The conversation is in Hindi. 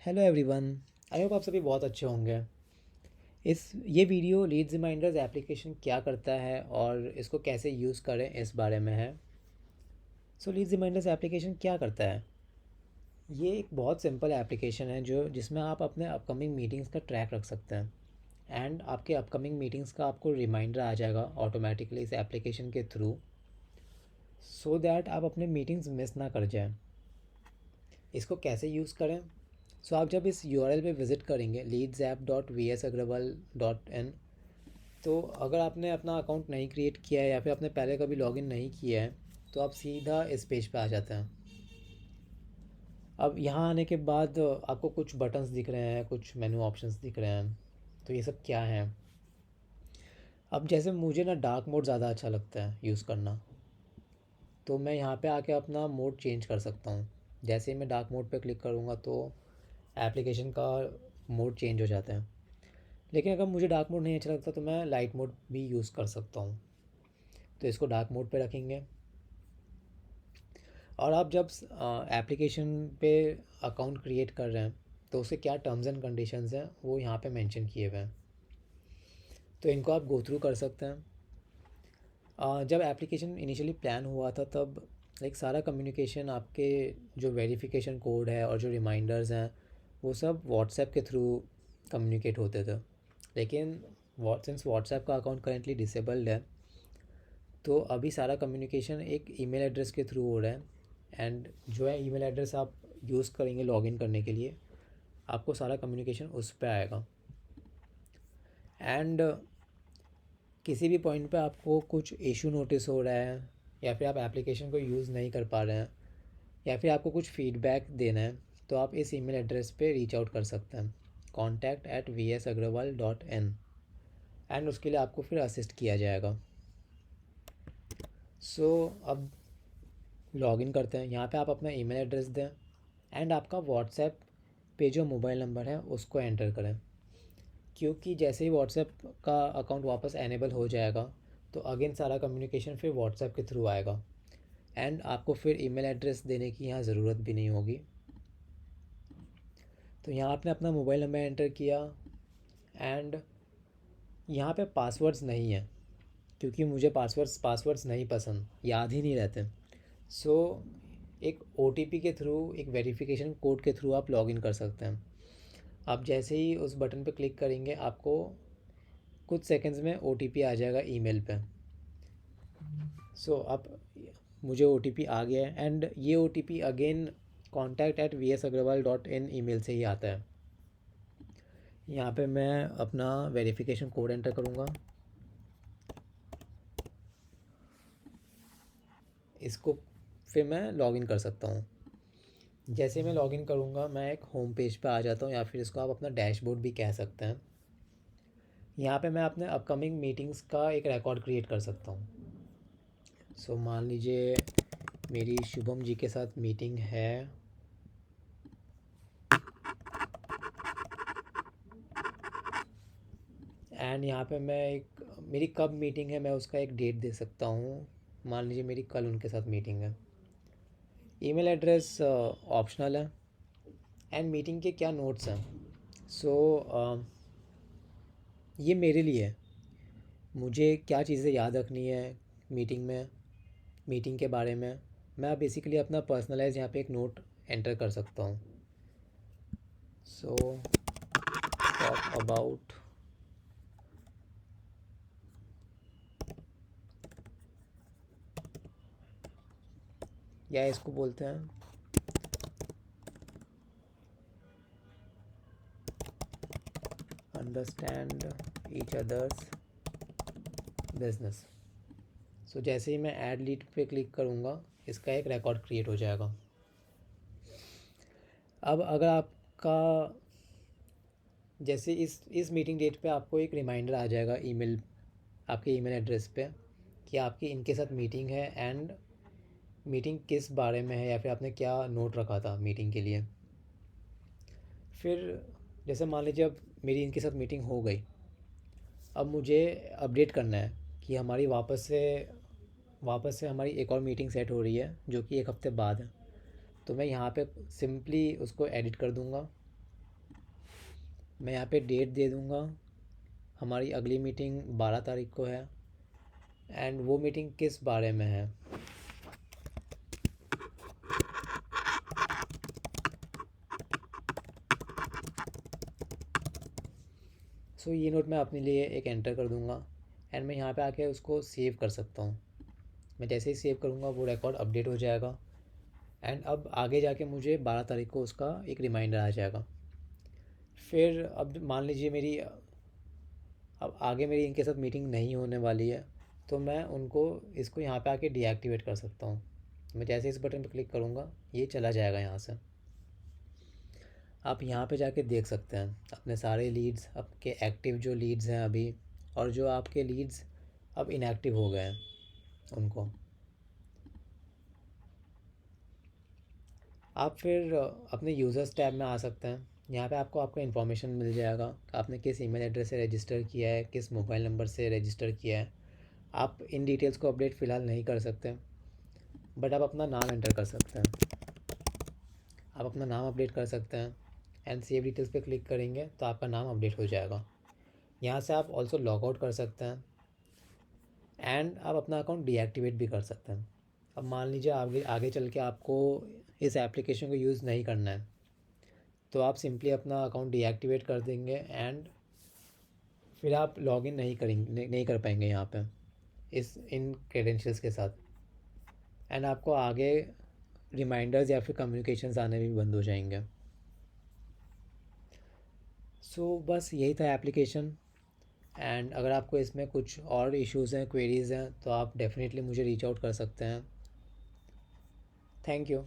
Hello everyone. आई होप आप सभी बहुत अच्छे होंगे। ये वीडियो लीड्स रिमाइंडर्स एप्लीकेशन क्या करता है और इसको कैसे यूज़ करें इस बारे में है। लीड्स रिमाइंडर्स एप्लीकेशन क्या करता है? ये एक बहुत सिंपल एप्लीकेशन है जो जिसमें आप अपने अपकमिंग मीटिंग्स का ट्रैक रख सकते हैं। एंड आपके अपकमिंग मीटिंग्स का आपको रिमाइंडर आ जाएगा ऑटोमेटिकली इस एप्लीकेशन के थ्रू, सो दैट आप अपने मीटिंग्स मिस ना कर जाएं। इसको कैसे यूज़ करें? आप जब इस URL पे विज़िट करेंगे leadsapp.vsagrawal.in, तो अगर आपने अपना अकाउंट नहीं क्रिएट किया है या फिर आपने पहले कभी लॉगिन नहीं किया है तो आप सीधा इस पेज पे आ जाते हैं। अब यहाँ आने के बाद आपको कुछ बटन्स दिख रहे हैं, कुछ मेनू ऑप्शंस दिख रहे हैं। तो ये सब क्या हैं? अब जैसे मुझे ना डार्क मोड ज़्यादा अच्छा लगता है यूज़ करना, तो मैं यहाँ पे आके अपना मोड चेंज कर सकता हूँ। जैसे ही मैं डार्क मोड पे क्लिक करूँगा तो एप्लीकेशन का मोड चेंज हो जाता है। लेकिन अगर मुझे डार्क मोड नहीं अच्छा लगता तो मैं लाइट मोड भी यूज़ कर सकता हूँ। तो इसको डार्क मोड पे रखेंगे। और आप जब एप्लीकेशन पे अकाउंट क्रिएट कर रहे हैं तो उसके क्या टर्म्स एंड कंडीशंस हैं वो यहाँ पे मेंशन किए हुए हैं, तो इनको आप गो थ्रू कर सकते हैं। जब एप्लीकेशन इनिशियली प्लान हुआ था तब लाइक सारा कम्युनिकेशन आपके जो वेरिफिकेशन कोड है और जो रिमाइंडर्स हैं वो सब व्हाट्सएप के थ्रू कम्युनिकेट होते थे। लेकिन सिंस व्हाट्सएप का अकाउंट करेंटली डिसेबल्ड है तो अभी सारा कम्युनिकेशन एक ईमेल एड्रेस के थ्रू हो रहा है। एंड जो है ईमेल एड्रेस आप यूज़ करेंगे लॉगिन करने के लिए, आपको सारा कम्युनिकेशन उस पे आएगा। एंड किसी भी पॉइंट पे आपको कुछ इशू नोटिस हो रहा है या फिर आप एप्लीकेशन को यूज़ नहीं कर पा रहे हैं या फिर आपको कुछ फीडबैक देना है तो आप इस ईमेल एड्रेस पे रीच आउट कर सकते हैं, contact@vsagrawal.in। एंड उसके लिए आपको फिर असिस्ट किया जाएगा। अब लॉगिन करते हैं। यहाँ पे आप अपना ईमेल एड्रेस दें एंड आपका व्हाट्सएप पे जो मोबाइल नंबर है उसको एंटर करें, क्योंकि जैसे ही व्हाट्सएप का अकाउंट वापस एनेबल हो जाएगा तो अगेन सारा कम्युनिकेशन फिर व्हाट्सएप के थ्रू आएगा। एंड आपको फिर ईमेल एड्रेस देने की यहाँ ज़रूरत भी नहीं होगी। तो यहाँ आपने अपना मोबाइल नंबर एंटर किया एंड यहाँ पे पासवर्ड्स नहीं है, क्योंकि मुझे पासवर्ड्स नहीं पसंद, याद ही नहीं रहते। सो एक OTP के थ्रू, एक वेरिफिकेशन कोड के थ्रू आप लॉगिन कर सकते हैं। आप जैसे ही उस बटन पर क्लिक करेंगे आपको कुछ सेकंड्स में OTP आ जाएगा ईमेल पे। अब मुझे OTP आ गया है एंड ये OTP अगेन contact@vsagrawal.in ईमेल से ही आता है। यहाँ पे मैं अपना वेरिफिकेशन कोड एंटर करूँगा। इसको फिर मैं लॉगिन कर सकता हूँ। जैसे मैं लॉगिन करूँगा मैं एक होम पेज पे आ जाता हूँ या फिर इसको आप अपना डैशबोर्ड भी कह सकते हैं। यहाँ पे मैं अपने अपकमिंग मीटिंग्स का एक रिकॉर्ड क्रिएट कर सकता हूँ। मान लीजिए मेरी शुभम जी के साथ मीटिंग है एंड यहाँ पे मैं एक मेरी कब मीटिंग है मैं उसका एक डेट दे सकता हूँ। मान लीजिए मेरी कल उनके साथ मीटिंग है। ईमेल एड्रेस ऑप्शनल है एंड मीटिंग के क्या नोट्स हैं। सो ये मेरे लिए है, मुझे क्या चीज़ें याद रखनी है मीटिंग में, मीटिंग के बारे में मैं बेसिकली अपना पर्सनलाइज यहाँ पे एक नोट एंटर कर सकता हूँ। टॉक अबाउट या इसको बोलते हैं अंडरस्टैंड ईच अदर्स बिजनेस। जैसे ही मैं ऐड लीड पे क्लिक करूँगा इसका एक रिकॉर्ड क्रिएट हो जाएगा। अब अगर आपका जैसे इस मीटिंग डेट पे आपको एक रिमाइंडर आ जाएगा ईमेल, आपके ईमेल एड्रेस पे कि आपकी इनके साथ मीटिंग है एंड मीटिंग किस बारे में है या फिर आपने क्या नोट रखा था मीटिंग के लिए। फिर जैसे मान लीजिए अब मेरी इनके साथ मीटिंग हो गई, अब मुझे अपडेट करना है कि हमारी वापस से हमारी एक और मीटिंग सेट हो रही है जो कि एक हफ़्ते बाद है। तो मैं यहाँ पे सिंपली उसको एडिट कर दूँगा मैं यहाँ पे डेट दे दूँगा, हमारी अगली मीटिंग 12 तारीख को है। एंड वो मीटिंग किस बारे में है? सो ये नोट मैं अपने लिए एक एंटर कर दूँगा एंड मैं यहाँ पे आके उसको सेव कर सकता हूँ। मैं जैसे ही सेव करूँगा वो रिकॉर्ड अपडेट हो जाएगा एंड अब आगे जाके मुझे 12 तारीख को उसका एक रिमाइंडर आ जाएगा। फिर अब मान लीजिए मेरी अब आगे मेरी इनके साथ मीटिंग नहीं होने वाली है, तो मैं उनको इसको यहाँ पे आके डीएक्टिवेट कर सकता हूँ। मैं जैसे इस बटन पर क्लिक करूँगा ये चला जाएगा यहाँ से। आप यहाँ पे जाके देख सकते हैं अपने सारे लीड्स, आपके एक्टिव जो लीड्स हैं अभी, और जो आपके लीड्स अब इनएक्टिव हो गए हैं उनको। आप फिर अपने यूज़र्स टैब में आ सकते हैं। यहाँ पे आपको आपका इन्फॉर्मेशन मिल जाएगा कि आपने किस ईमेल एड्रेस से रजिस्टर किया है, किस मोबाइल नंबर से रजिस्टर किया है। आप इन डिटेल्स को अपडेट फ़िलहाल नहीं कर सकते, बट आप अपना नाम एंटर कर सकते हैं। आप अपना नाम अपडेट कर सकते हैं एंड सेव डिटेल्स पे क्लिक करेंगे तो आपका नाम अपडेट हो जाएगा। यहाँ से आप ऑल्सो लॉग आउट कर सकते हैं एंड आप अपना अकाउंट डीएक्टिवेट भी कर सकते हैं। अब मान लीजिए आगे आगे चल के आपको इस एप्लीकेशन को यूज़ नहीं करना है, तो आप सिंपली अपना अकाउंट डीएक्टिवेट कर देंगे एंड फिर आप लॉगिन नहीं करेंगे, नहीं कर पाएंगे यहाँ पे इस इन क्रेडेंशियल्स के साथ। एंड आपको आगे रिमाइंडर्स या फिर कम्युनिकेशंस आने भी बंद हो जाएंगे। सो बस यही था एप्लीकेशन। एंड अगर आपको इसमें कुछ और इश्यूज़ हैं, क्वेरीज़ हैं, तो आप डेफिनेटली मुझे रीच आउट कर सकते हैं। Thank you.